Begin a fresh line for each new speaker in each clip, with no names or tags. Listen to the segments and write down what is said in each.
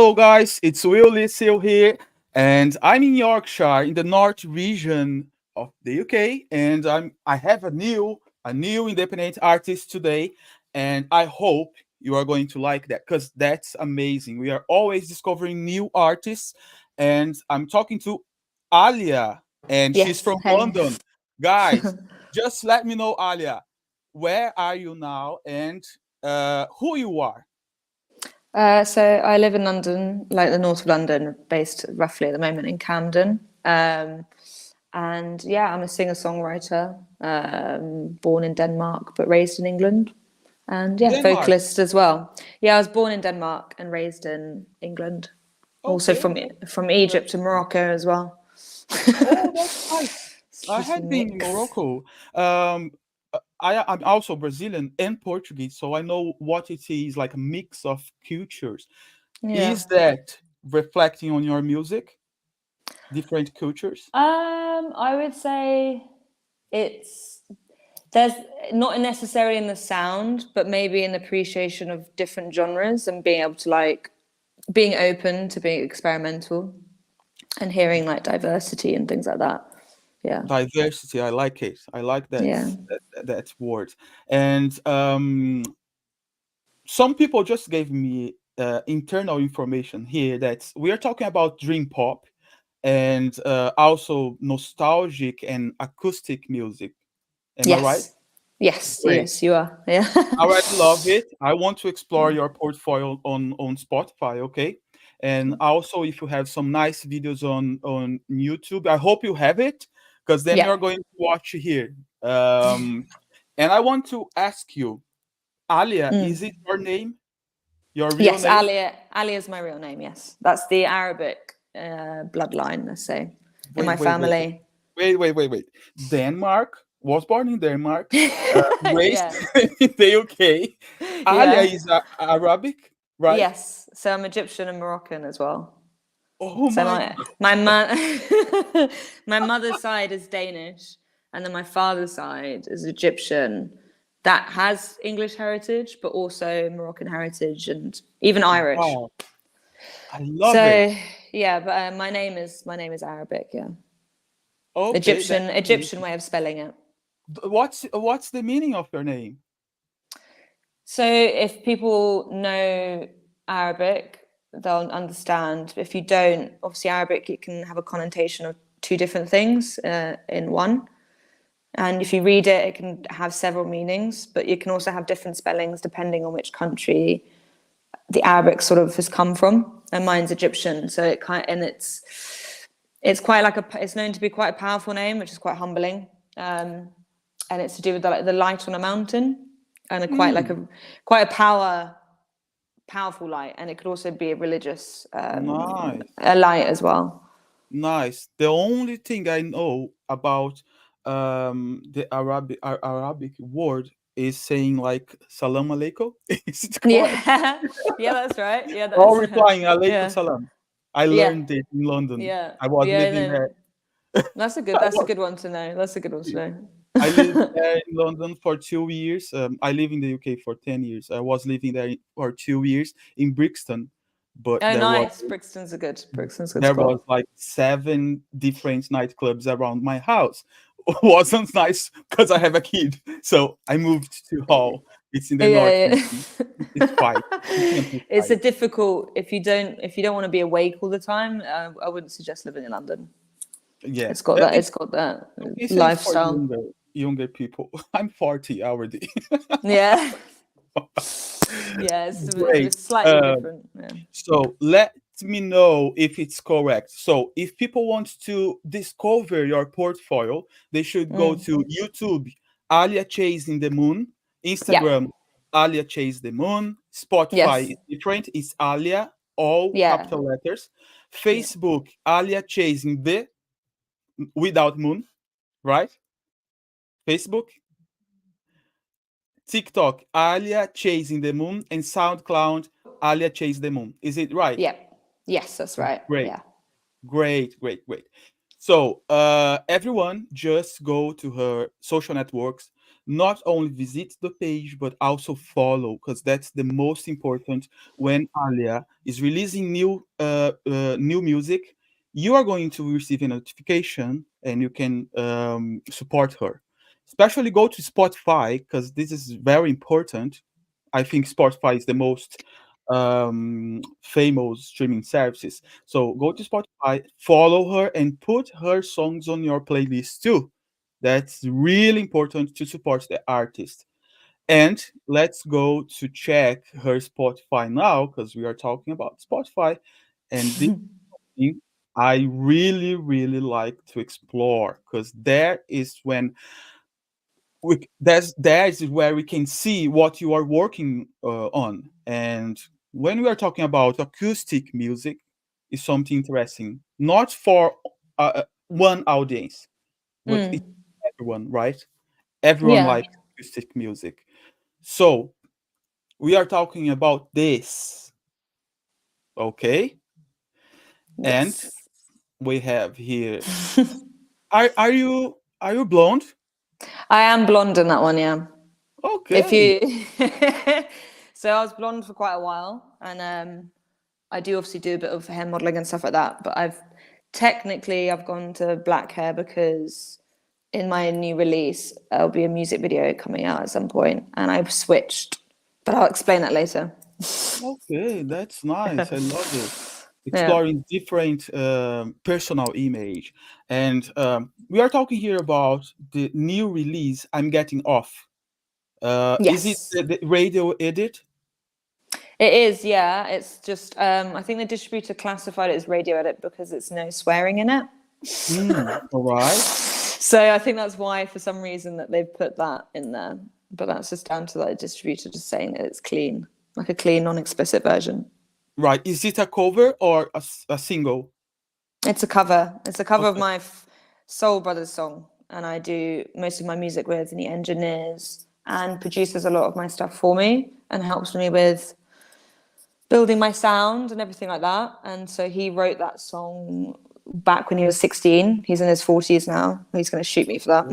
Hello, guys. It's Will Lisil here, and I'm in Yorkshire, in the North region of the UK, and I have a new independent artist today, and I hope you are going to like that because that's amazing. We are always discovering new artists, and I'm talking to Alia, and she's
Yes,
from
hey.
London. Guys, just let me know, Alia, where are you now and who you are.
So I live in London, like the north of London, based roughly at the moment in Camden. And yeah, I'm a singer-songwriter, born in Denmark but raised in England. And yeah,
Denmark.
vocalist as well. Yeah, I was born in Denmark and raised in England. Also
Okay,
from
that's
Egypt and
nice.
Morocco as well.
Oh, that's nice.
It's
I
just a
had been in
mix.
Morocco. I'm also Brazilian and Portuguese, so I know what it is like a mix of cultures.
Yeah.
Is that reflecting on your music? Different cultures?
I would say it's there's not necessarily in the sound, but maybe in the appreciation of different genres and being able to being open to being experimental and hearing like diversity and things like that. Yeah.
Diversity, I like it. I like
Yeah.
that word. And some people just gave me internal information here that we are talking about dream pop and also nostalgic and acoustic music. Am I right?
Yes. Yes.
Great.
Yes, you are. Yeah.
I already love it. I want to explore your portfolio on Spotify, okay? And also, if you have some nice videos on YouTube, I hope you have it, because then
Yeah.
you're going to watch here. Um, and I want to ask you, Alia, is it your name? Your real
Yes,
name?
Alia. Alia is my real name. Yes, that's the Arabic bloodline. Let's say in my
Wait, wait, wait,
family.
wait. Denmark, was born in Denmark, raised
Yeah.
in the UK. Alia
Yeah.
is Arabic, right?
Yes. So I'm Egyptian and Moroccan as well.
Oh
So
my
my mother's side is Danish, and then my father's side is Egyptian. That has English heritage, but also Moroccan heritage and even Irish.
wow, I love it.
So yeah, but my name is Arabic. Yeah,
Okay, that's
Egyptian
amazing.
way of spelling it.
What's the meaning of your name?
So if people know Arabic, they'll understand. If you don't, obviously Arabic, it can have a connotation of two different things in one. And if you read it, it can have several meanings, but you can also have different spellings depending on which country the Arabic sort of has come from. And mine's Egyptian, so it's quite it's known to be quite a powerful name, which is quite humbling. And it's to do with the light on a mountain, and
Mm,
quite a powerful light, and it could also be a religious
nice,
a light as well.
nice. The only thing I know about the Arabic word is saying like salam alaikum. Is it correct?
Yeah, yeah, that's right. Yeah,
Or
that's
replying alaikum
yeah,
salam. I
yeah,
learned it in London.
yeah,
I was
yeah.
living
No,
there.
that's a good.
I
That's a
was
good one to know. That's a good one to know.
I lived there in London for 2 years. I live in the UK for 10 years. I was living there for 2 years in Brixton, but
Oh, nice. Brixton's a good. Brixton's a good
there was
spot.
like seven different nightclubs around my house. Wasn't nice because I have a kid, so I moved to Hull. It's in the north
Yeah,
region. It's quiet. The campus
it's a
quiet.
difficult if you don't want to be awake all the time. I wouldn't suggest living in London.
Yeah,
It's got that. It's got that
they say it's for
lifestyle.
younger people. I'm 40 already.
Yeah, yeah.
Great.
It's slightly
Um,
different. Yeah.
So let me know if it's correct. So if people want to discover your portfolio, they should go
Mm.
to YouTube, Alia Chasing the Moon,
Yeah.
Instagram, Alia Chase the Moon, Spotify
Yes.
is different, it's Alia, all
Yeah.
capital letters.
Yeah.
Facebook, Alia Chasing the without moon, right? Facebook, TikTok, Alia Chasing the Moon, and SoundCloud, Alia Chase the Moon. Is it right?
Yeah. Yes, that's right.
Great.
Yeah.
Great. So, everyone, just go to her social networks, not only visit the page but also follow, because that's the most important. When Alia is releasing new music, you are going to receive a notification and you can support her. Especially go to Spotify, because this is very important. I think Spotify is the most famous streaming services. So go to Spotify, follow her, and put her songs on your playlist too. That's really important to support the artist. And let's go to check her Spotify now, because we are talking about Spotify. And this thing I really, really like to explore, because there is when that is where we can see what you are working on. And when we are talking about acoustic music, is something interesting, not for one audience, but it's
Mm.
everyone, right? Everyone
Yeah.
likes acoustic music. So we are talking about this, okay? And
Yes.
we have here. Are you blonde?
I am blonde in that one, yeah. If
Okay.
you so I was blonde for quite a while, and I do obviously do a bit of hair modeling and stuff like that, but I've gone to black hair because in my new release there'll be a music video coming out at some point and I've switched. But I'll explain that later.
Okay, that's nice. I love it.
Yeah.
Exploring different personal image. And we are talking here about the new release, I'm Getting Off. Is it
Yes.
the radio edit?
It is, yeah. It's just I think the distributor classified it as radio edit because it's no swearing in it.
All right.
So I think that's why, for some reason, that they've put that in there. But that's just down to the distributor just saying that it's clean, like a clean, non-explicit version.
Right. Is it a cover or a single?
It's a cover. It's a cover of
Okay.
my Soul Brothers song, and I do most of my music with, and he engineers and produces a lot of my stuff for me and helps me with building my sound and everything like that. And so he wrote that song back when he was 16. He's in his 40s now. He's going to shoot me for that.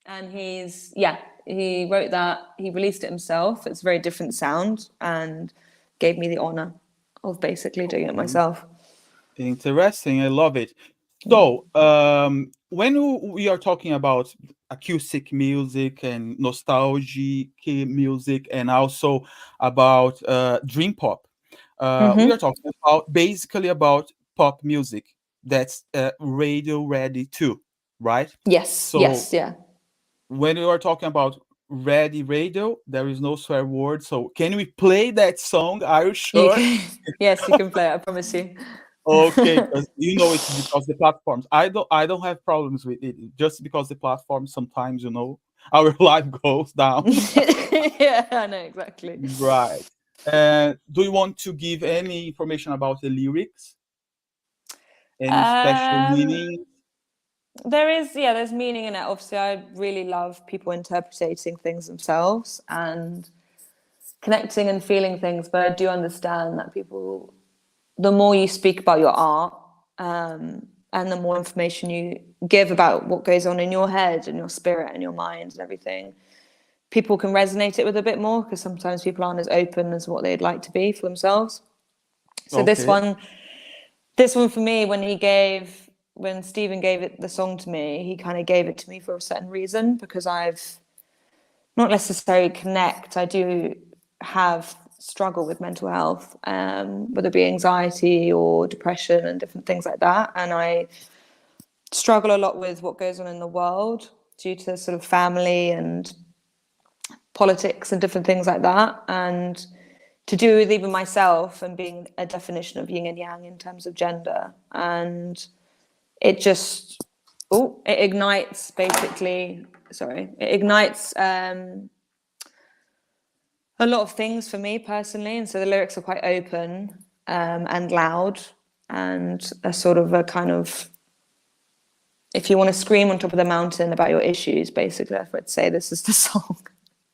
And he wrote that. He released it himself. It's a very different sound and gave me the honor of basically doing it
Okay.
myself.
Interesting. I love it.
Mm.
So, when we are talking about acoustic music and nostalgic music, and also about dream pop, we are
Mm-hmm.
talking about basically about pop music that's radio ready too, right?
Yes,
So,
yes, yeah.
when you are talking about ready radio, there is no swear word. So, can we play that song? Are you
You
sure?
can, yes, you can play it. I promise you.
Okay, because it's because the platforms. I don't have problems with it. Just because the platform sometimes, our life goes down.
Yeah, I know exactly.
Right. Do you want to give any information about the lyrics? Any special
Um,
meaning?
there's meaning in it. Obviously, I really love people interpreting things themselves and connecting and feeling things. But I do understand that the more you speak about your art, and the more information you give about what goes on in your head and your spirit and your mind and everything, people can resonate it with a bit more because sometimes people aren't as open as what they'd like to be for themselves. So
Okay.
this one for me, when Stephen gave it the song to me, he kind of gave it to me for a certain reason because I've not necessarily connect. I do have struggle with mental health, whether it be anxiety or depression and different things like that. And I struggle a lot with what goes on in the world due to sort of family and politics and different things like that. And to do with even myself and being a definition of yin and yang in terms of gender. And it just, it ignites basically, it ignites a lot of things for me personally. And so the lyrics are quite open and loud and a sort of a kind of, if you want to scream on top of the mountain about your issues, basically, I would say this is the song.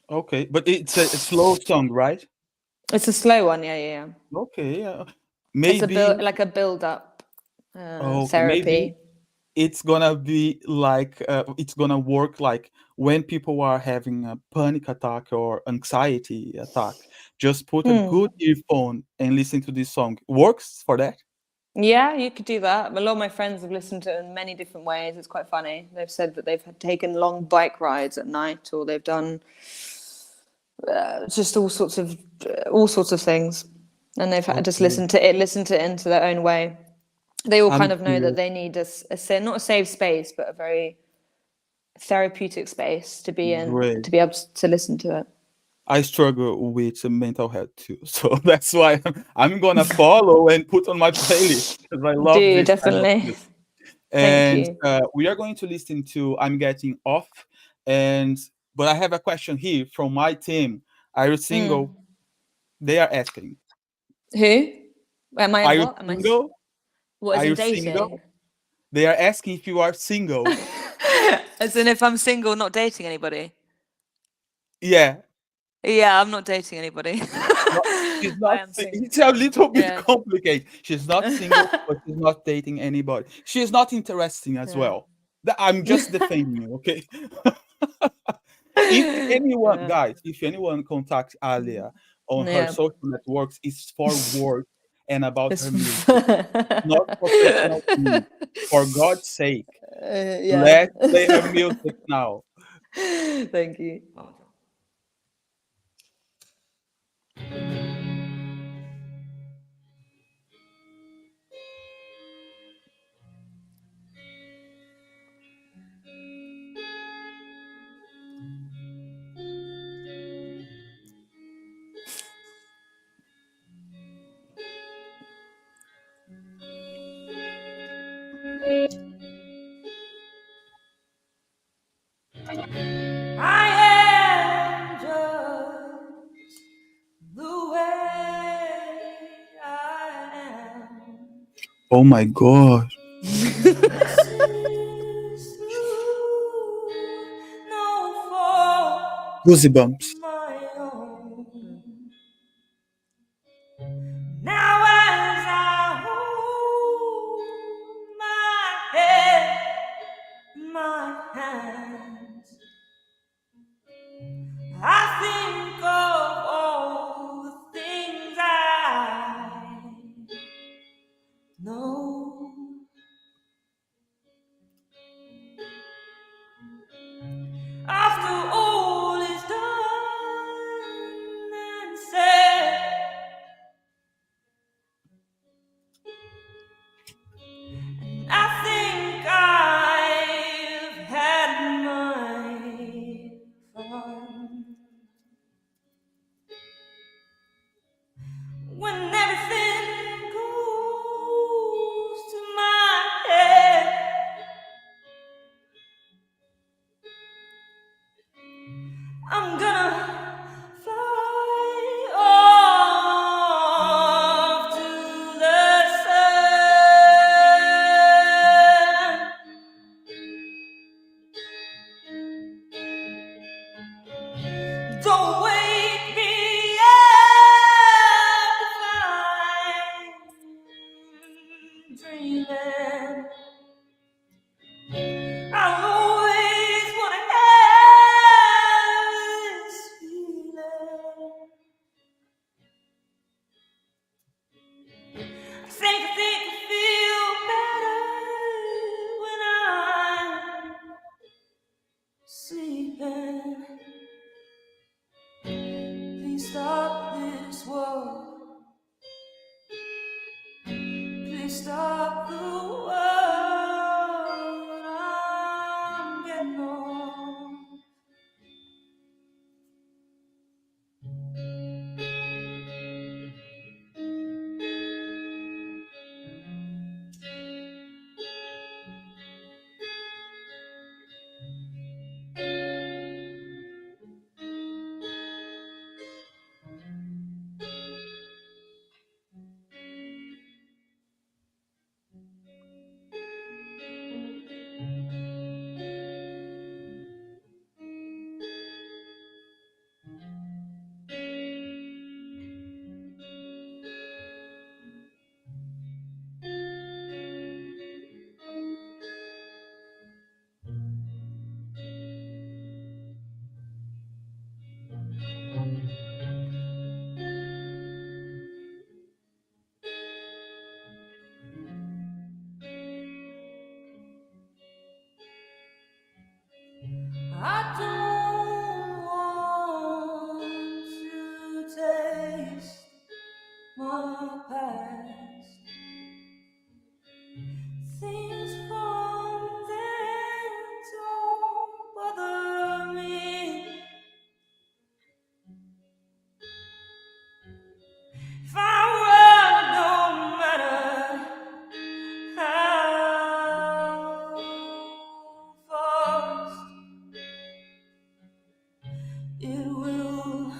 Okay, but it's a slow song, right?
It's a slow one, yeah, yeah, yeah.
Okay.
It's a
Maybe.
like a build up
Okay, maybe
therapy.
it's gonna be like it's gonna work like when people are having a panic attack or anxiety attack. Just put a good earphone and listen to this song. Works for that?
Yeah, you could do that. A lot of my friends have listened to it in many different ways. It's quite funny. They've said that they've taken long bike rides at night, or they've done just all sorts of things, and they've just
Okay,
listened to it into their own way. They all kind
I'm
of know that
curious.
they need not a safe space, but a very therapeutic space to be in,
Great.
to be able to listen to it.
I struggle with mental health too, so that's why I'm gonna follow and put on my playlist because I love
Do
this kind of
definitely.
music.
Thank
And
you.
we are going to listen to "I'm Getting Off." And but I have a question here from my team. Are you single? They are asking.
Who? Am I
Are you
what?
single?
What is
Are
in
you single?
dating?
They are asking if you are single.
As in if I'm single, not dating anybody.
Yeah.
Yeah, I'm not dating anybody.
No, she's
I
not.
am single.
It's a little bit
Yeah.
complicated. She's not single, but she's not dating anybody. She's not interesting as
Yeah.
well. I'm just defending you, okay? If anyone,
Yeah.
guys, if anyone contacts Alia on her
Yeah.
social networks, it's for work and about
It's
her music, not for personal needs. For God's sake,
yeah.
let's play her music now.
Thank you. I am just the way I am.
Oh my God,
This is through no fault
goosebumps.
of my own. Now as I hold my head, my hands, I think of all the things I know. After all is done and said, I think I've had my fun. When everything goes to my head, I'm gonna fly off to the sun. Don't wake me up if I'm dreaming. I'll always wanna have this feeling. I think I feel better when I'm sleeping. Please stop this war. Please stop the war. Things from then don't bother me. If I were, don't matter how fast it will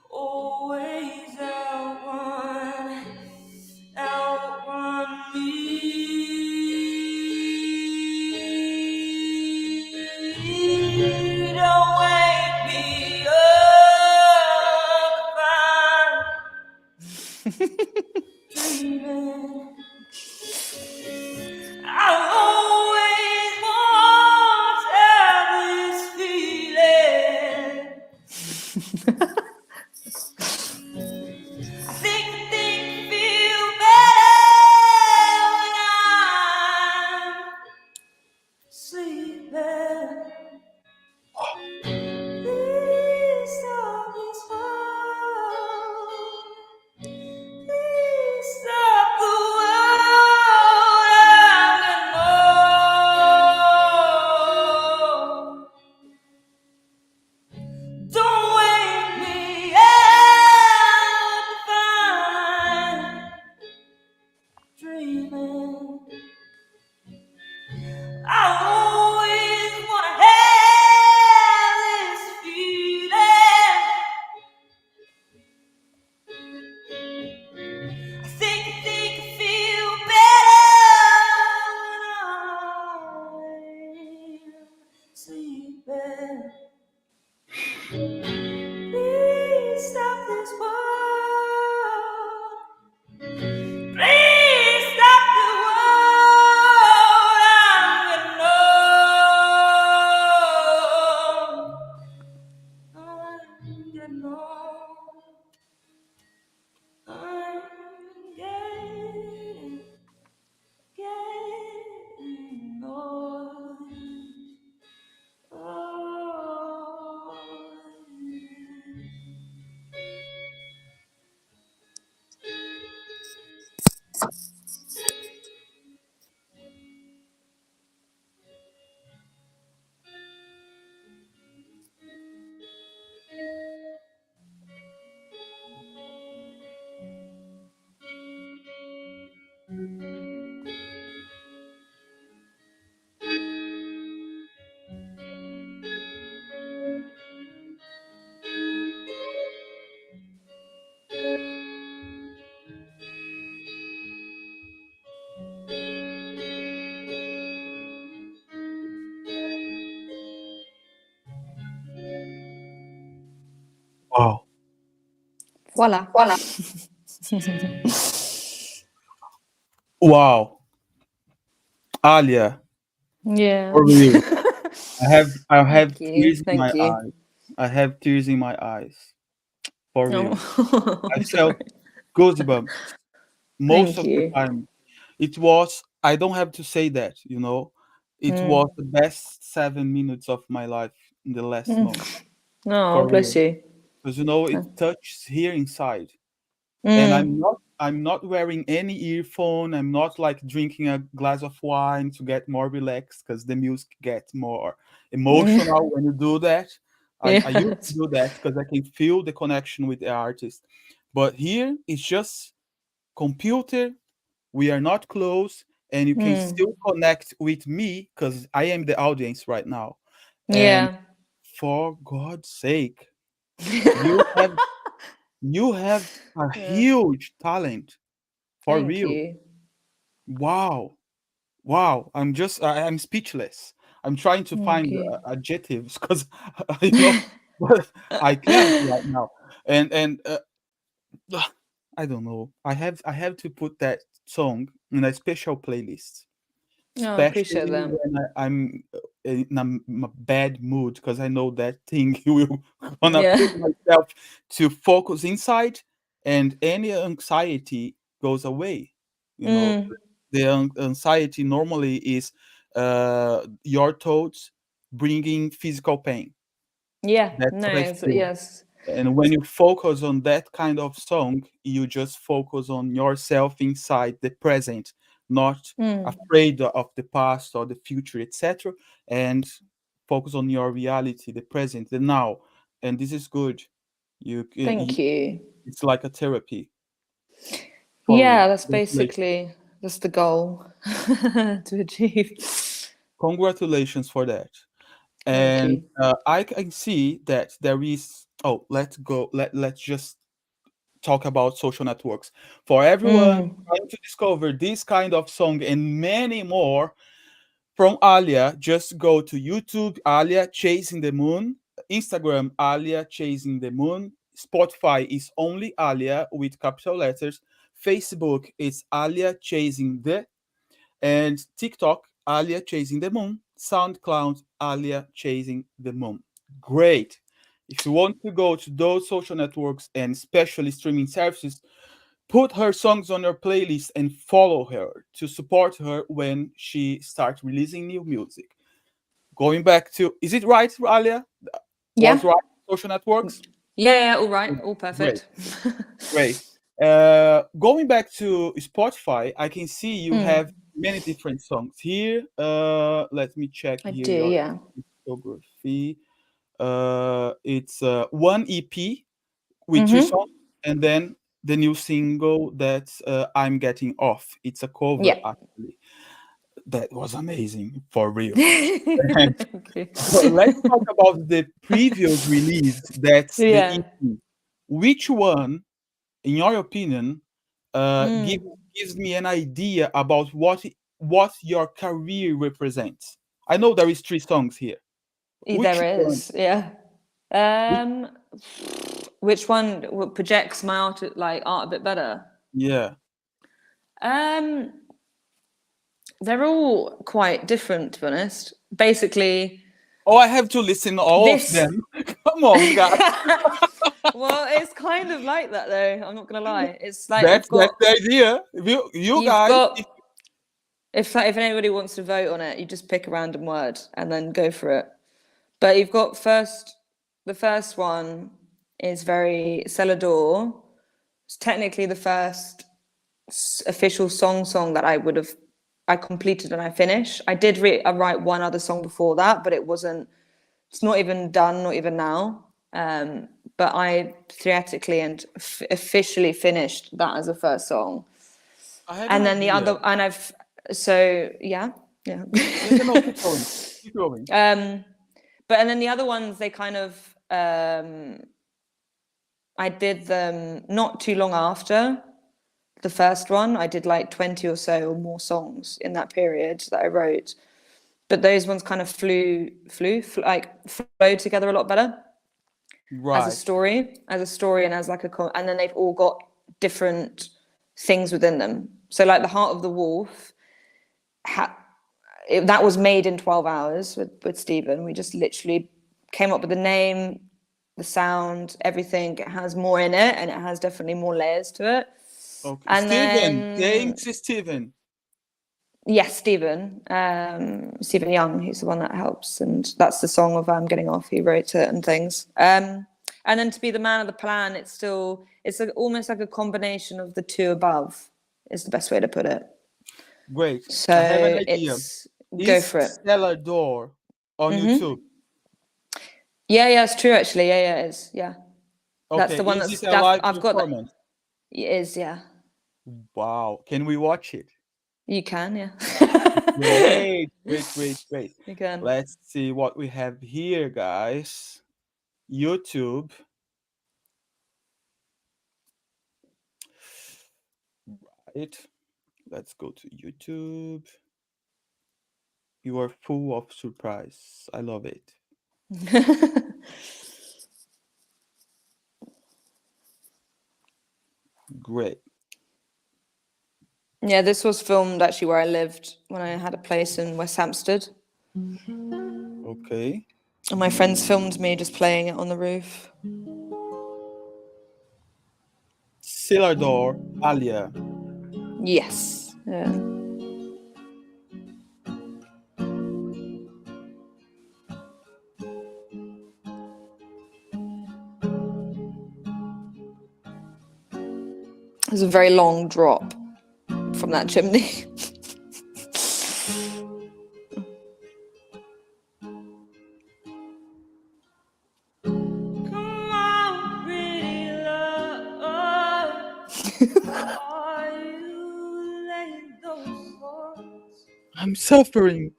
always outrun me. Don't wake me up if I'm dreaming. I always want to have this feeling. I think feel better when I'm sleeping. Please stop this world. Please stop the world. Don't wake me up if I'm dreaming. I always wanna have this feeling. I think feel better when I'm sleeping. Please stop this world. Please stop the world. I'm getting old. I'm getting old. Oh.
Wow.
Voila.
Wow. Alia,
Yeah.
for real. I have
Thank you.
tears in my
Thank you.
eyes. I have tears in my eyes. For real.
Oh,
I felt
sorry.
goosebumps most
Thank
of the
you.
time. It was, I don't have to say that, it was
Mm.
the best 7 minutes of my life in the last
Mm.
month.
Oh,
For
bless
real.
you.
Because it touches here inside. And I'm
Mm.
not I'm not wearing any earphone. I'm not like drinking a glass of wine to get more relaxed because the music gets more emotional when you do that. I used to
Yes.
do that because I can feel the connection with the artist. But here it's just computer. We are not close, and you can
Mm.
still connect with me because I am the audience right now. And
Yeah.
for God's sake, you have you have a
Yeah.
huge talent for
Thank
real.
you.
Wow. Wow. I'm speechless. I'm trying to
Thank
find
you.
adjectives because but I can't right now. And I don't know. I have to put that song in a special playlist,
No, I appreciate
especially
that.
when I'm in a bad mood because I know that thing will gonna
Yeah.
put myself to focus inside, and any anxiety goes away. You know,
Mm.
the anxiety normally is your thoughts bringing physical pain.
Yeah.
That's what I
No.
feel.
Yes.
And when you focus on that kind of song, you just focus on yourself inside the present not afraid of the past or the future, etc., and focus on your reality, the present, the now. And this is good.
Thank you.
It's like a therapy for
Yeah,
you.
that's
Congratulations.
basically that's the goal to achieve.
Congratulations for that.
Thank
And
you.
I can see that there is. Oh, let's go. Let's just talk about social networks for everyone trying to discover this kind of song and many more from Alia. Just go to YouTube, Alia Chasing the Moon, Instagram, Alia Chasing the Moon, Spotify is only Alia with capital letters, Facebook is Alia Chasing the, and TikTok, Alia Chasing the Moon, SoundCloud, Alia Chasing the Moon. Great. If you want to go to those social networks and especially streaming services, put her songs on your playlist and follow her to support her when she starts releasing new music. Going back to, is it right, Alia? Was
Yeah.
right? Social networks?
Yeah, all right, all
Great,
perfect.
great. Going back to Spotify, I can see you have many different songs here. Let me check
I
here
do,
your
yeah.
discography. It's one EP with three songs, and then the new single that I'm getting off. It's a cover,
Yeah.
actually. That was amazing for real. And
Thank you.
let's talk about the previous release. That's the
Yeah.
EP. Which one, in your opinion, gives me an idea about what your career represents? I know there is three songs here. Which
There
one?
is, yeah.
Which,
Um, which one projects my art a bit better?
yeah.
Um, they're all quite different, to be honest. Basically,
Oh, I have to listen all of
this.
them. Come on, guys.
Well, it's kind of like that though. I'm not gonna lie. It's like
That's the idea. You
you've
guys,
got if anybody wants to vote on it, you just pick a random word and then go for it. But you've got the first one is very Celador. It's technically the first official song that I completed and I finished. I did write one other song before that, but it's not even done, not even now. But I theatrically and officially finished that as a first song.
I have an
And then the
idea.
other, and so yeah, yeah.
Yeah, yeah, no, keep going. Keep going.
But and then the other ones, they kind of, I did them not too long after the first one. I did like 20 or so or more songs in that period that I wrote. But those ones kind of flowed together a lot better
Right.
as a story, and as like and then they've all got different things within them. So like the Heart of the Wolf, that was made in 12 hours with Stephen. We just literally came up with the name, the sound, everything. It has more in it, and it has definitely more layers to it.
Okay.
And
Steven.
then
Thanks, Steven.
yes, Stephen Young, he's the one that helps, and that's the song of Getting Off. He wrote it and things. And then to be the man of the plan, almost like a combination of the two above. Is the best way to put it.
Great. I have an
So
idea.
it's go
Is
for it.
Stellar Door on YouTube?
Yeah, yeah, it's true actually. Yeah, yeah, it is. Yeah, that's
Okay.
the one
Is
that's
it a live
I've got that.
performance?
It is. Yeah,
Wow. Can we watch it?
you can. Yeah,
Great, great, great, great.
you can.
Let's see what we have here, guys. YouTube. Right. Let's go to YouTube. You are full of surprise. I love it. Great.
Yeah, this was filmed actually where I lived when I had a place in West Hampstead.
Okay.
And my friends filmed me just playing it on the roof.
Door, Alia.
Yes. Yeah. There's a very long drop from that chimney. Come on, pretty love. Are you laying those swords?
I'm suffering.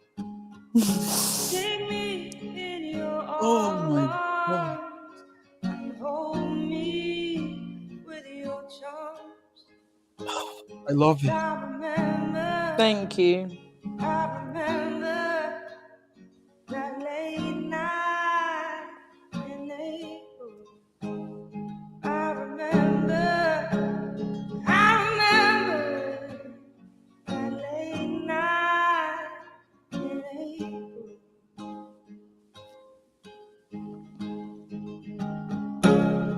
Take me in your
Oh my God.
arms and hold me with your charms.
I love it.
I remember. Thank you. I remember that late night in April. I remember. I remember that late night in April.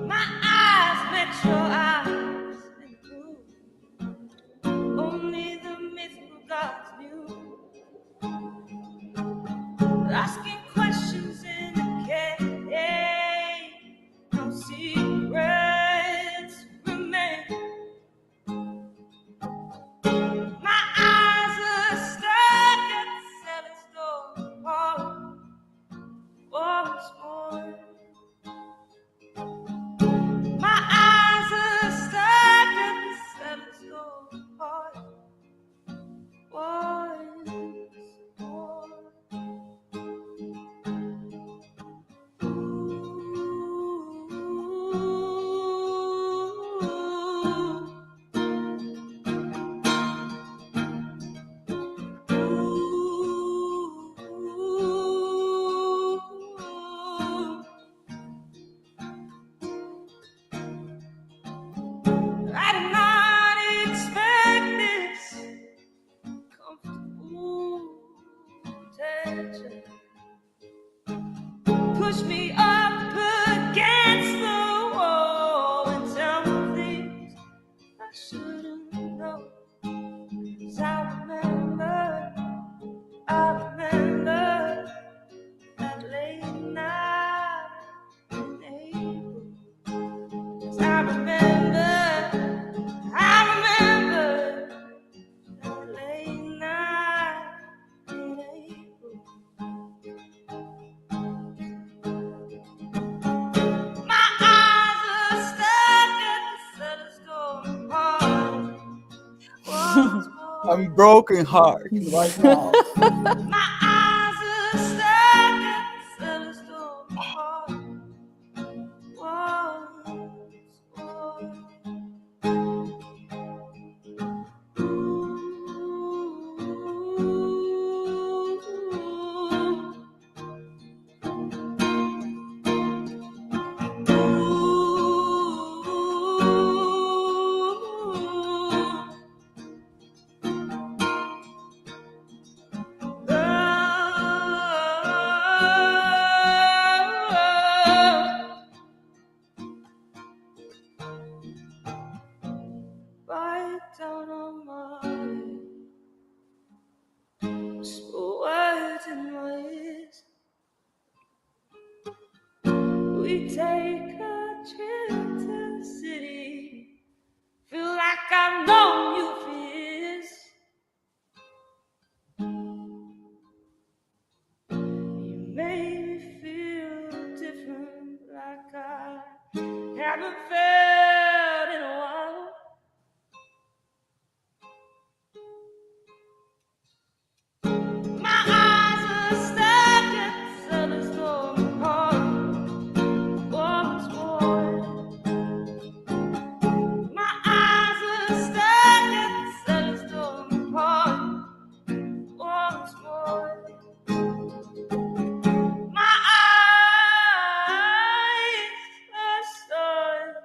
My eyes met your eyes and grew. Only the mythical gods knew. Asking questions in the cave. No secrets remain. My eyes are stuck at the cellar door. Once more. My eyes are stuck at the cellar door. Once more. I did not expect this comfortable tension. Push me up against the wall and tell me things I shouldn't know. 'Cause I remember that late night in April. 'Cause I remember that late night in April. My eyes are stuck at the cellar door. Once more.
I'm broken heart right now.
My eyes are stuck at the cellar door. Once more. Right down on my whisper words in my ears. We take a trip to the city. Feel like I've known you for years. You made me feel different, like I haven't felt in a while. My eyes are stuck at the cellar door. Once more. My eyes are stuck at the cellar door. Once more. My eyes are stuck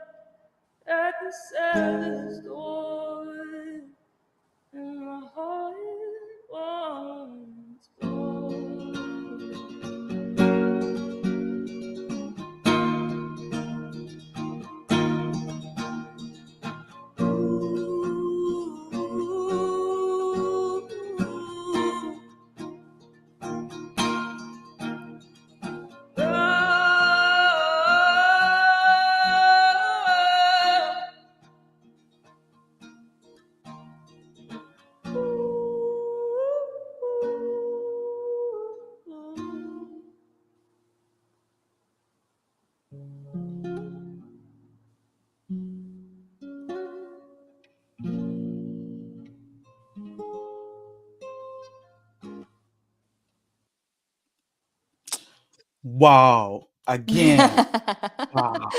Wow. Again.
I
Wow.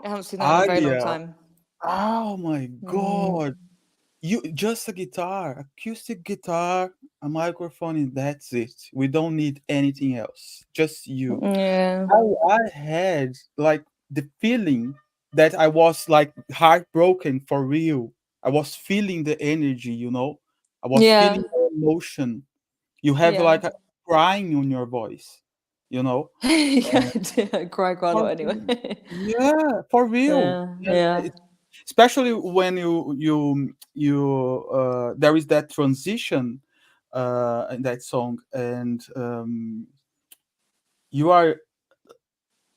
haven't seen that in a very long
Alia.
time.
Oh my
Mm,
God. You just a guitar, acoustic guitar, a microphone, and that's it. We don't need anything else. Just you.
yeah,
I had like the feeling that I was like heartbroken for real. I was feeling the energy, you know. I was
yeah,
feeling the emotion. You have
yeah.
like a crying on your voice, you know.
Yeah, I do. I cry quite a
For
lot anyway.
yeah, for real.
Yeah,
And
yeah,
especially when there is that transition in that song, and you are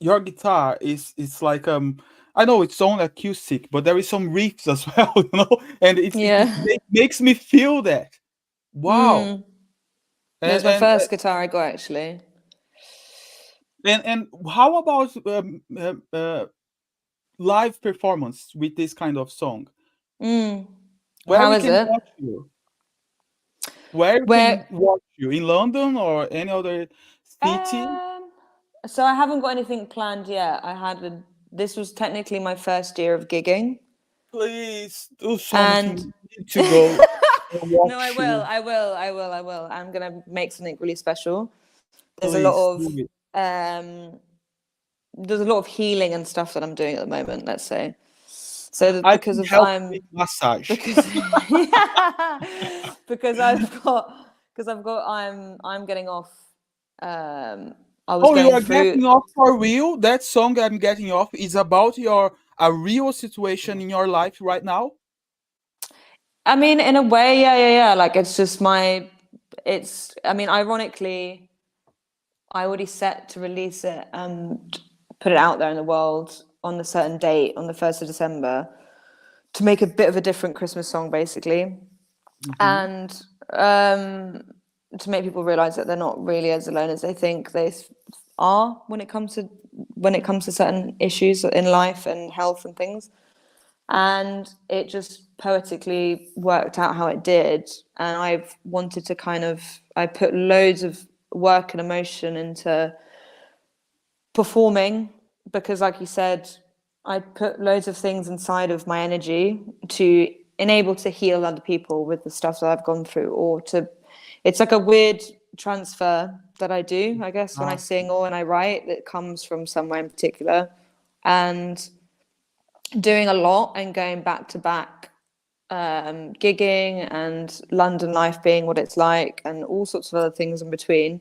your guitar is like I know it's only acoustic, but there is some riffs as well, you know, and
yeah.
makes me feel that. Wow.
Mm. That
and
was my
and
first guitar I got actually.
and how about live performance with this kind of song,
Mm.
where
How
we
is
can
it?
watch you, where we
Where
can watch you in London or any other city?
um so I haven't got anything planned yet. This was technically my first year of gigging.
Please do
And
something. We need to go and
no, I
watch
will,
you.
I will, I will, I will. I'm gonna make something really special. There's a lot
Please
of
do it.
um there's a lot of healing and stuff that I'm doing at the moment, let's say. So that
I
because
can
of
help with massage.
because yeah, because I've got I'm getting off. I was
Oh, you
going
are
through.
getting off for real? That song I'm getting off is about your a real situation in your life right now?
I mean, in a way, yeah, yeah, yeah. Like it's just my. It's. I mean, ironically, I already set to release it and put it out there in the world on a certain date on the 1st of December to make a bit of a different Christmas song, basically.
Hmm.
And to make people realize that they're not really as alone as they think they are when it comes to certain issues in life and health and things. And it just poetically worked out how it did. And I've wanted to I put loads of work and emotion into performing because, like you said, I put loads of things inside of my energy to enable to heal other people with the stuff that I've gone through, or to, it's like a weird transfer that I do, I guess, when I sing or when I write that comes from somewhere in particular. And doing a lot and going back to back, gigging and London life being what it's like, and all sorts of other things in between.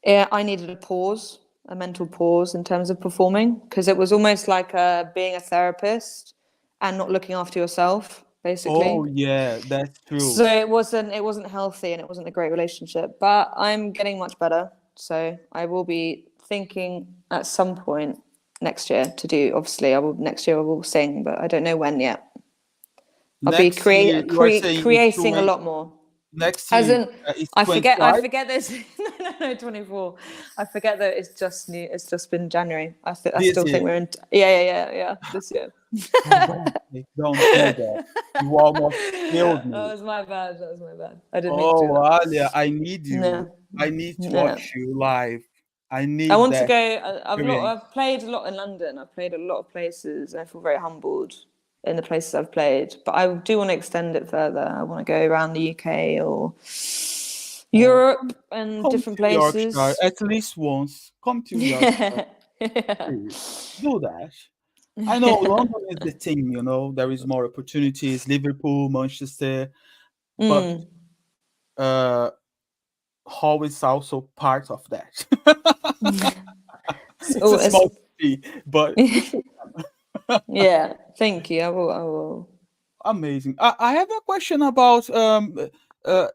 Yeah, I needed a mental pause in terms of performing because it was almost like being a therapist and not looking after yourself,
Oh
basically.
yeah, that's
So
true.
it wasn't healthy and it wasn't a great relationship. But I'm getting much better. So I will be thinking at some point next year to do. Obviously, I will next year I will sing, but I don't know when yet. I'll be
Next year you are saying is
creating a lot more.
next
As
year
in,
is
I
25.
forget this. No, 24. I forget that it's just new. It's just been January. I
This
still
year.
think we're in. Yeah, yeah, yeah, yeah. This year.
Oh, don't do that. You almost killed
That
me.
was my bad. That was my bad. I didn't mean to do
Oh,
that.
Alia, I need you.
No,
I need to
no.
watch you live. I
I
need
want to
that
go.
experience.
I've played a lot in London. I've played a lot of places, and I feel very humbled in the places I've played. But I do want to extend it further. I want to go around the UK or
Oh,
Europe and
come
different
to Yorkshire
places.
at least once. Come to Yorkshire.
Yeah. Yeah.
Please. Do that. I know London is the thing, you know, there is more opportunities, Liverpool, Manchester, but
Mm.
uh Hull is also part of that. It's
So
a
it's
small city, but you should.
yeah. Thank you. I will. I will.
Amazing. I have a question about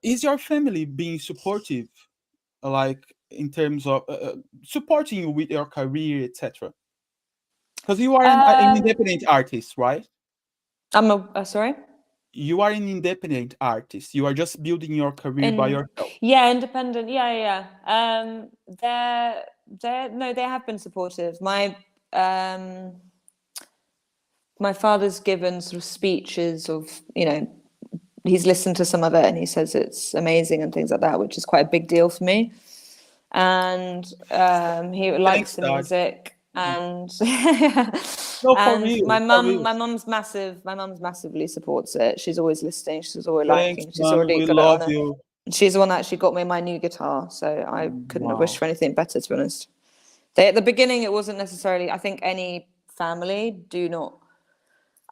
is your family being supportive, like in terms of supporting you with your career, etc.? Because you are an
Um,
independent artist, right?
I'm a sorry.
You are an independent artist. You are just building your career by
In
yourself.
yeah, independent. Yeah, yeah, yeah. They're no, they have been supportive. Um my father's given sort of speeches of, he's listened to some of it and he says it's amazing and things like that, which is quite a big deal for me. and he likes
Thanks,
the
Dad.
music. And
No, for
and
real, for real.
my mum's massively supports it. She's always listening. She's always
Thanks,
liking. She's
man.
already
We
got it
love
on her.
you.
She's the one that actually got me my new guitar, so I couldn't have wished
Wow.
for anything better, to be honest. At the beginning, it wasn't necessarily. I think any family do not.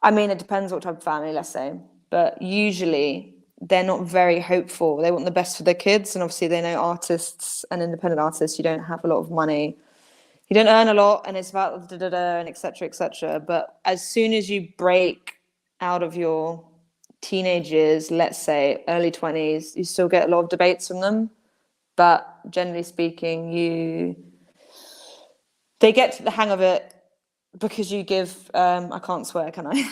I mean, it depends what type of family, let's say, but usually they're not very hopeful. They want the best for their kids, and obviously they know artists and independent artists. You don't have a lot of money, you don't earn a lot, and it's about da da da and etc. etc. But as soon as you break out of your teenage years, let's say early 20s, you still get a lot of debates from them. But generally speaking, they get to the hang of it because you give. I can't swear, can I?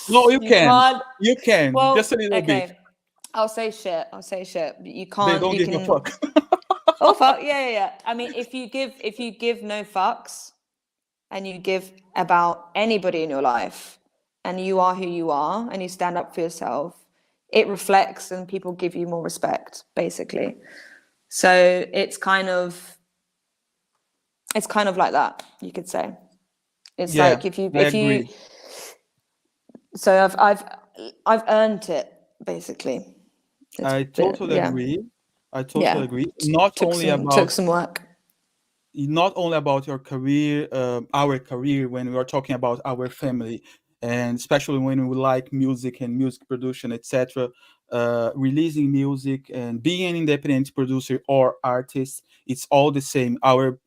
No, you
You
can.
can't.
You can. Just a
Well,
little bit.
okay. I'll say shit. I'll say shit. But you
They
can't.
don't
You
give a
can.
fuck.
Oh fuck. Yeah, yeah, yeah. I mean, if you give no fucks and you give about anybody in your life, and you are who you are, and you stand up for yourself, it reflects, and people give you more respect, basically. So it's kind of like that, you could say. It's
Yeah,
like
I
if you
agree.
so I've earned it, basically. It's
I
been,
totally
yeah.
agree. I totally
Yeah.
agree.
Took some work.
Not only about your career, our career, when we are talking about our family, and especially when we like music and music production, etc. Releasing music and being an independent producer or artist, it's all the same. Our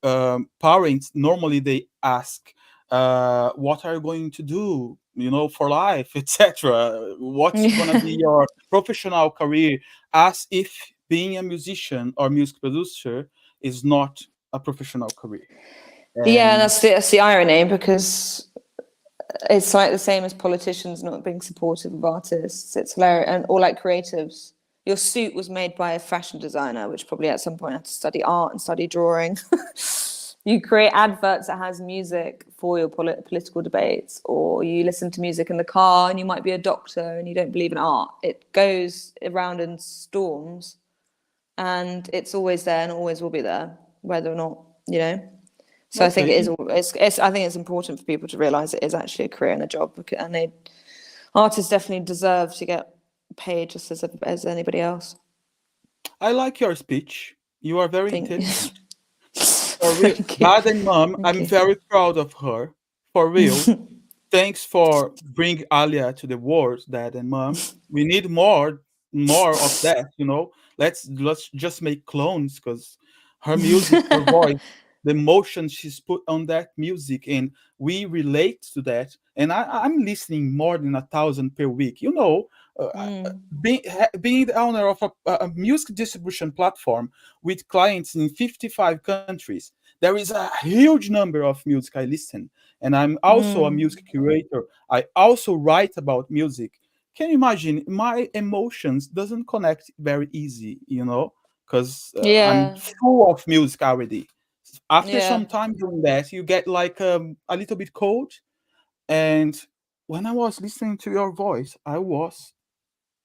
parents normally they ask, "What are you going to do? You know, for life, etc. What's gonna be
Yeah.
your professional career?" As if being a musician or music producer is not a professional career.
Yeah,
And
that's the irony, because it's like the same as politicians not being supportive of artists. It's hilarious. And or like creatives. Your suit was made by a fashion designer, which probably at some point had to study art and study drawing. You create adverts that has music for your political debates, or you listen to music in the car, and you might be a doctor and you don't believe in art. It goes around in storms, and it's always there and always will be there, whether or not, you know. So I think it is.
okay,
I think it's important for people to realise it is actually a career and a job, and artists definitely deserve to get paid just as anybody else.
I like your speech. You are very
Think.
intelligent. For real.
Thank you.
Dad and mom,
Thank
I'm
you.
very proud of her. For real. Thanks for bring Alia to the world, Dad and Mom. We need more of that, you know. Let's just make clones because her music, her voice, the emotion she's put on that music, and we relate to that. And I'm listening more than 1,000 per week. You know, being the owner of a music distribution platform with clients in 55 countries, there is a huge number of music I listen, and I'm also a music curator. I also write about music. Can you imagine my emotions doesn't connect very easy, you know, because I'm
Yeah.
full of music already. After
Yeah.
some time doing that, you get like a little bit cold. And when I was listening to your voice, I was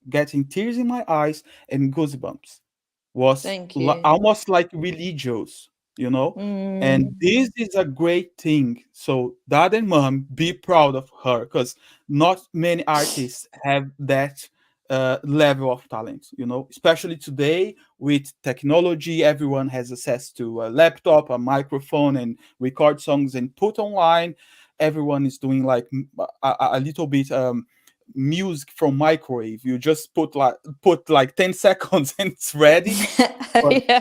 getting tears in my eyes and goosebumps. Was
Thank you.
almost like religious, you know. And this is a great thing. So dad and mom, be proud of her, because not many artists have that level of talent, you know, especially today with technology. Everyone has access to a laptop, a microphone, and record songs and put online. Everyone is doing like a little bit music from microwave. You just put like 10 seconds and it's ready. But
Yeah.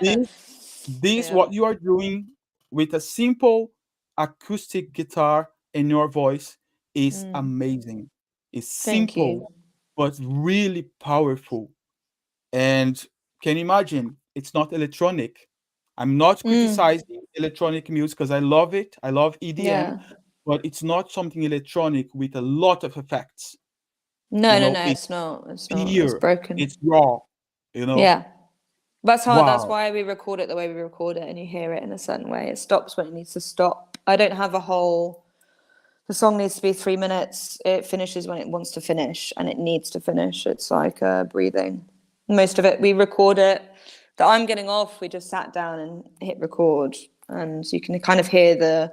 this
Yeah.
what you are doing with a simple acoustic guitar and your voice is amazing. It's
Thank you.
simple but really powerful. And can you imagine, it's not electronic. I'm not criticizing electronic music because I love it. I love EDM,
Yeah.
but it's not something electronic with a lot of effects.
No,
You
no,
know,
no.
it's
It's not. It's not. It's
pure,
broken.
it's raw, you know.
Yeah. That's hard. That's
Wow.
why we record it the way we record it, and you hear it in a certain way. It stops when it needs to stop. I don't have a whole. The song needs to be 3 minutes. It finishes when it wants to finish, and it needs to finish. It's like breathing. Most of it, we record it. that I'm getting off, we just sat down and hit record, and you can kind of hear the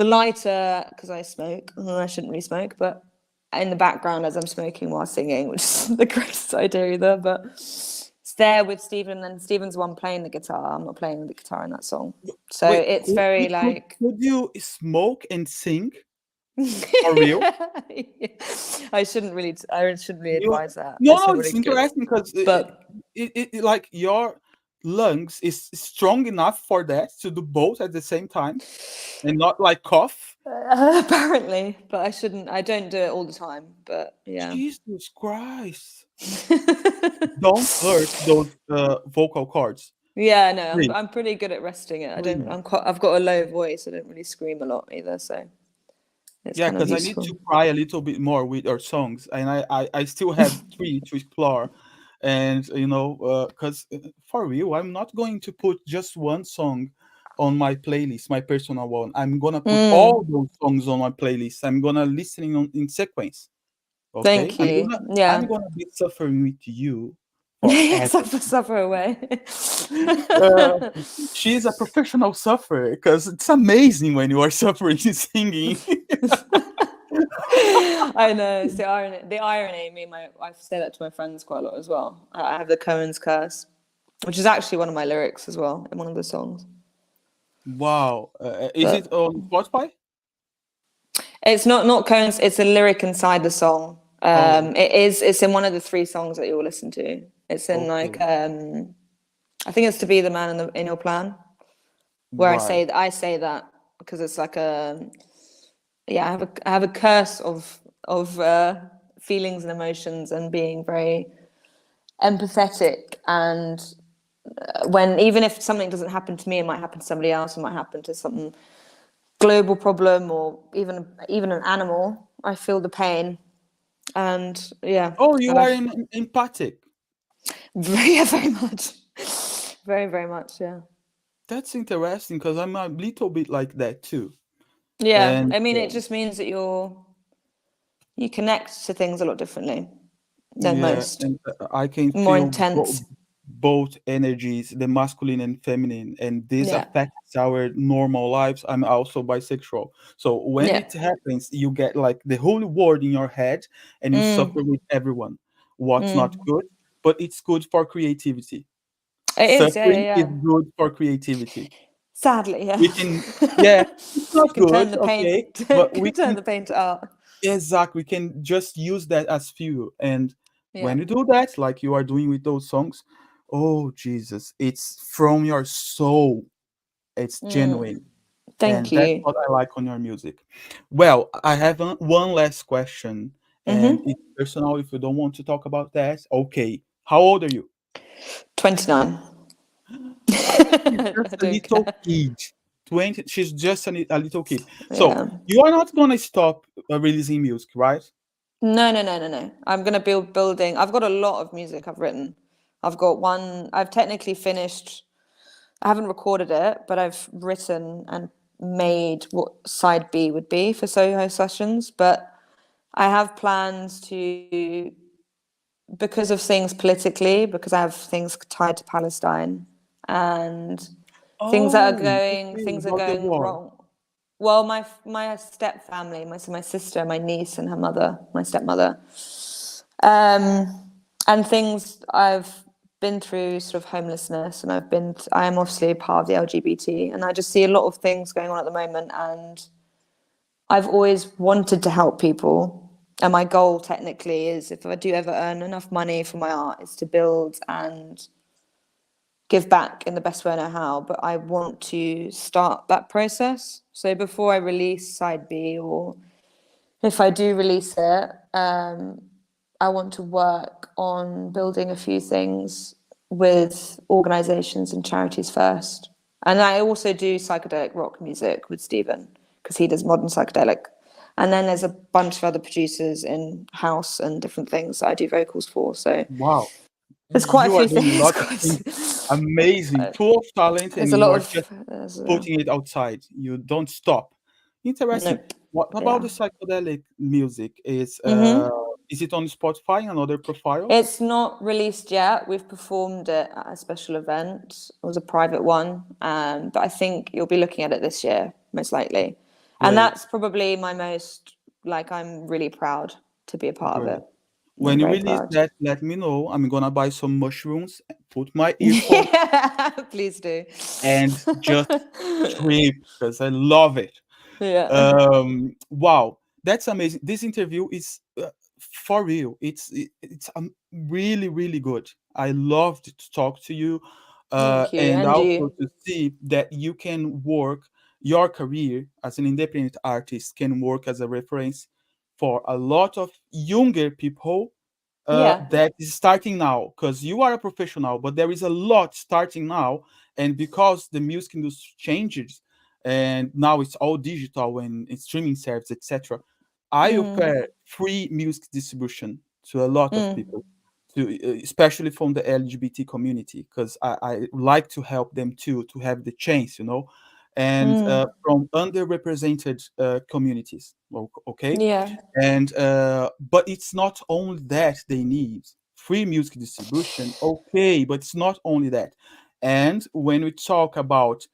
lighter, because I smoke, and I shouldn't really smoke, but in the background as I'm smoking while singing, which is the greatest idea either. But it's there with Stephen, and Stephen's the one playing the guitar. I'm not playing the guitar in that song, so
Wait,
it's very like.
could you smoke and sing for real?
I shouldn't really
You
advise that.
no,
It's
no,
not really
it's
good.
interesting because
But
like your lungs is strong enough for that to do both at the same time and not like cough.
apparently, but I shouldn't. I don't do it all the time. But yeah.
Jesus Christ! Don't hurt those vocal cords,
Yeah, no,
please,
I'm pretty good at resting it. I don't.
please.
I've got a low voice. I don't really scream a lot either, so it's
Yeah,
kind of
because I need
useful.
to cry a little bit more with our songs, and I still have three to explore, and because for real, I'm not going to put just one song on my playlist, my personal one. I'm gonna put all
Mm,
those songs on my playlist. I'm gonna listening in sequence. Okay,
thank you.
I'm
Yeah.
gonna be suffering with you
Yeah,
forever.
suffer away.
Uh, she is a professional sufferer because it's amazing when you are suffering singing.
I know, it's the irony. The irony. I say that to my friends quite a lot as well. I have the Cohen's curse, which is actually one of my lyrics as well in one of the songs.
Wow. Is it
But
on Spotify?
it's not Cohen's. It's a lyric inside the song.
Oh,
It is. It's in one of the three songs that you'll listen to. It's in like.
okay.
I think it's to be the man in your plan. Where
Right.
I say that because it's like a. Yeah, I have a curse of feelings and emotions and being very empathetic, and when even if something doesn't happen to me, it might happen to somebody else, it might happen to some global problem, or even an animal. I feel the pain, and yeah,
Oh, you are
I've
empathic.
very much, very much, yeah.
That's interesting because I'm a little bit like that too.
Yeah,
And
I mean, it just means that you connect to things a lot differently than
yeah,
most,
and I can
more
feel
intense.
both energies, the masculine and feminine, and this
Yeah,
affects our normal lives. I'm also bisexual. So when
yeah.
it happens, you get like the whole world in your head and you suffer
Mm,
with everyone. What's not
mm.
good, but it's good for creativity.
It is, yeah,
Suffering is
yeah, yeah.
good for creativity.
Sadly, yeah.
We can, yeah, it's not
Can turn
good,
the
okay,
pain
but we
can turn
can
the pain to art.
exactly we can just use that as fuel. And
Yeah.
when you do that, like you are doing with those songs, oh Jesus, it's from your soul. It's
Mm.
genuine,
Thank
and that's
you.
what I like on your music. Well, I have one last question, and
Mm-hmm.
it's personal. If you don't want to talk about that, okay. How old are you?
29.
She's
I
just a
don't
little
care.
kid. 20. She's just a little kid. So
Yeah.
you are not gonna stop releasing music, right?
No, no, no, no, no. I'm gonna building. I've got a lot of music I've written. I've got one. I've technically finished. I haven't recorded it, but I've written and made what side B would be for Soho Sessions. But I have plans to, because of things politically, because I have things tied to Palestine and
Oh, okay,
things are
about the
going
war.
wrong. Well, my step family, my sister, my niece, and her mother, my stepmother, and things I've been through, sort of homelessness, and I am obviously part of the LGBT, and I just see a lot of things going on at the moment, and I've always wanted to help people. And my goal technically is, if I do ever earn enough money for my art, is to build and give back in the best way I know how. But I want to start that process. So before I release side B, or if I do release it, I want to work on building a few things with organizations and charities first. And I also do psychedelic rock music with Stephen, because he does modern psychedelic. And then there's a bunch of other producers in house and different things that I do vocals for. So
Wow.
there's quite a
You are
few
doing a
things.
lot of things. Amazing, full of talent, and
There's a
you
lot
are just
of
putting it outside. You don't stop. Interesting.
nope.
What about
Yeah.
the psychedelic music? Is
Mm-hmm.
Is it on Spotify and other profiles?
It's not released yet. We've performed it at a special event. It was a private one, but I think you'll be looking at it this year, most likely. And
Great,
that's probably my most, like, I'm really proud to be a part of
great.
it. I'm
When you
very
release
proud.
that, let me know. I'm gonna buy some mushrooms, put my earphone,
Yeah, please do.
and just trip because I love it.
Yeah.
Wow, that's amazing. This interview is for real. It's really really good. I loved to talk to you,
Thank you.
and
And
also
you.
to see that you can work your career as an independent artist can work as a reference for a lot of younger people
Yeah.
that is starting now because you are a professional, but there is a lot starting now, and because the music industry changes and now it's all digital and it's streaming service, etc. I offer free music distribution to a lot of
Mm,
people, to especially from the LGBT community, because I like to help them too to have the chance, and
mm,
from underrepresented communities. Okay,
yeah.
and but it's not only that they need free music distribution, okay, but it's not only that. And when we talk about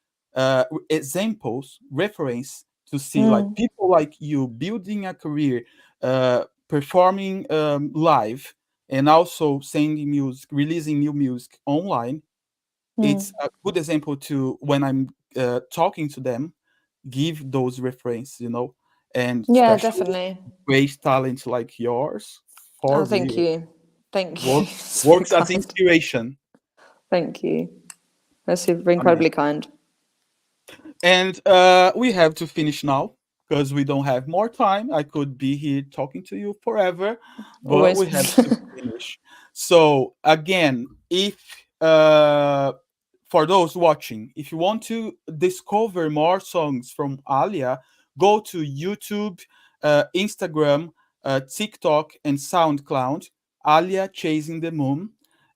examples reference to see like
Mm,
people like you building a career, performing live, and also sending music, releasing new music online, it's
mm.
a good example to when I'm talking to them, give those reference, and
Yeah,
especially
definitely.
great talent like yours,
Oh,
for
thank
real,
you. Thank you.
work,
So
works as
kind.
inspiration.
Thank you. That's super
Amazing.
incredibly kind.
And we have to finish now because we don't have more time. I could be here talking to you forever, but
Always.
we have to finish. So again, if uh, for those watching, if you want to discover more songs from Alia, go to YouTube, Instagram, TikTok, and SoundCloud. Alia Chasing the Moon,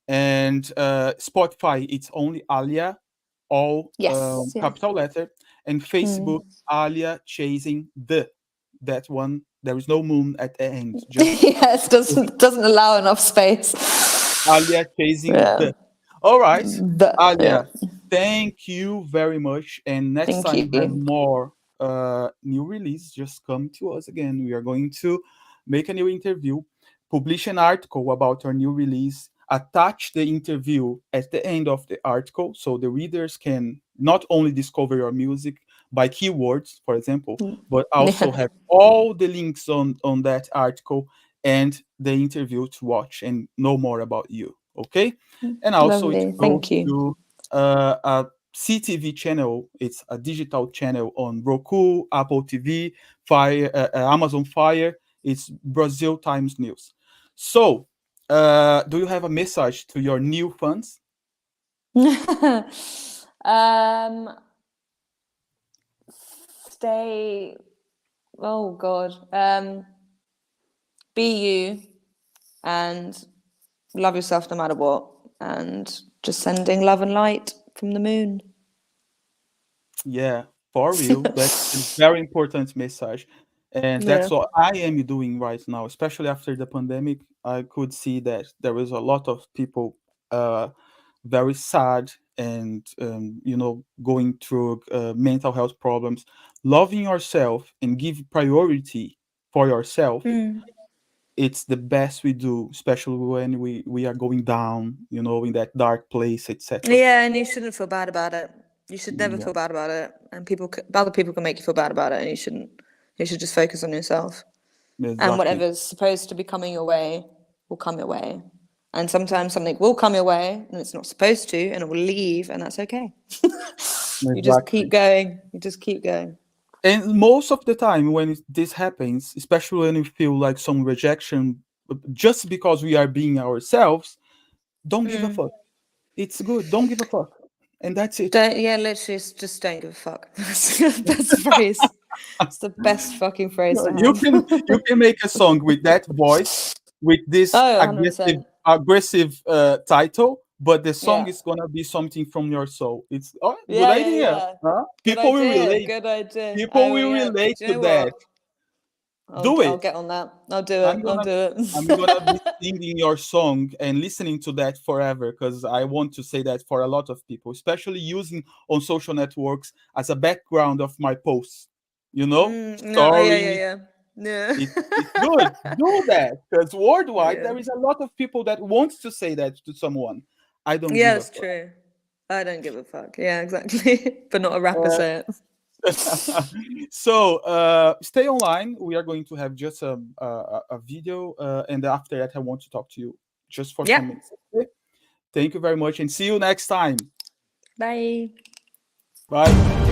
and Spotify. It's only Alia, all
Yes. Yeah.
capital letter, and Facebook,
Mm.
Alia Chasing the. That one, there is no moon at the end, just
Yes, doesn't allow enough space.
Alia Chasing
Yeah.
the. All right,
Yeah.
Alia, thank you very much. And next
Thank
time you have
you.
more new release, just come to us again. We are going to make a new interview, publish an article about our new release, attach the interview at the end of the article so the readers can not only discover your music by keywords, for example, but also
Yeah.
have all the links on that article and the interview to watch and know more about you. Okay, and also it
Lovely.
goes
Thank you.
to a CTV channel. It's a digital channel on Roku, Apple TV, Fire, Amazon Fire. It's BrazilTimes.News. So, do you have a message to your new fans?
um, stay. Oh God. Be you and love yourself no matter what, and just sending love and light from the moon.
Yeah, for real. That's a very important message. And that's
Yeah.
what I am doing right now, especially after the pandemic. I could see that there was a lot of people very sad and, going through mental health problems. Loving yourself and give priority for yourself,
Mm.
it's the best we do, especially when we are going down, in that dark place, etc.
Yeah, and you shouldn't feel bad about it. You should never
Yeah,
feel bad about it, and other people can make you feel bad about it, and you shouldn't. You should just focus on yourself, and
exactly.
whatever's supposed to be coming your way will come your way. And sometimes something will come your way, and it's not supposed to, and it will leave, and that's okay. You just keep
Exactly.
going. You just keep going.
And most of the time when this happens, especially when we feel like some rejection, just because we are being ourselves, don't give a fuck. It's good. Don't give a fuck. And that's it.
Don't. Yeah, literally, just don't give a fuck. That's the best phrase. It's the best fucking phrase to
You
have.
can you can make a song with that voice, with this
Oh,
aggressive
100%.
aggressive title, but the song
Yeah.
is gonna be something from your soul. It's good
Yeah, yeah,
idea.
yeah.
Huh?
Good
People will
idea.
relate.
Good idea.
People
I will,
will
yeah.
relate
Do you
to
know
that.
what?
Do
I'll
it.
get on that. I'll do it.
I'm
I'll
gonna
do
I'm gonna be
it.
singing your song and listening to that forever because I want to say that for a lot of people, especially using on social networks as a background of my posts.
No, yeah,
Stories.
yeah, yeah.
It's good. Do that because worldwide
Yeah.
there is a lot of people that wants to say that to someone. I don't
Yeah,
give a
it's true. I don't give a fuck. Yeah, exactly. But not a rapper
fuck.
say it.
So stay online. We are going to have just a video, and after that, I want to talk to you just for
Yeah.
some minutes. Okay? Thank you very much, and see you next time.
Bye.
Bye.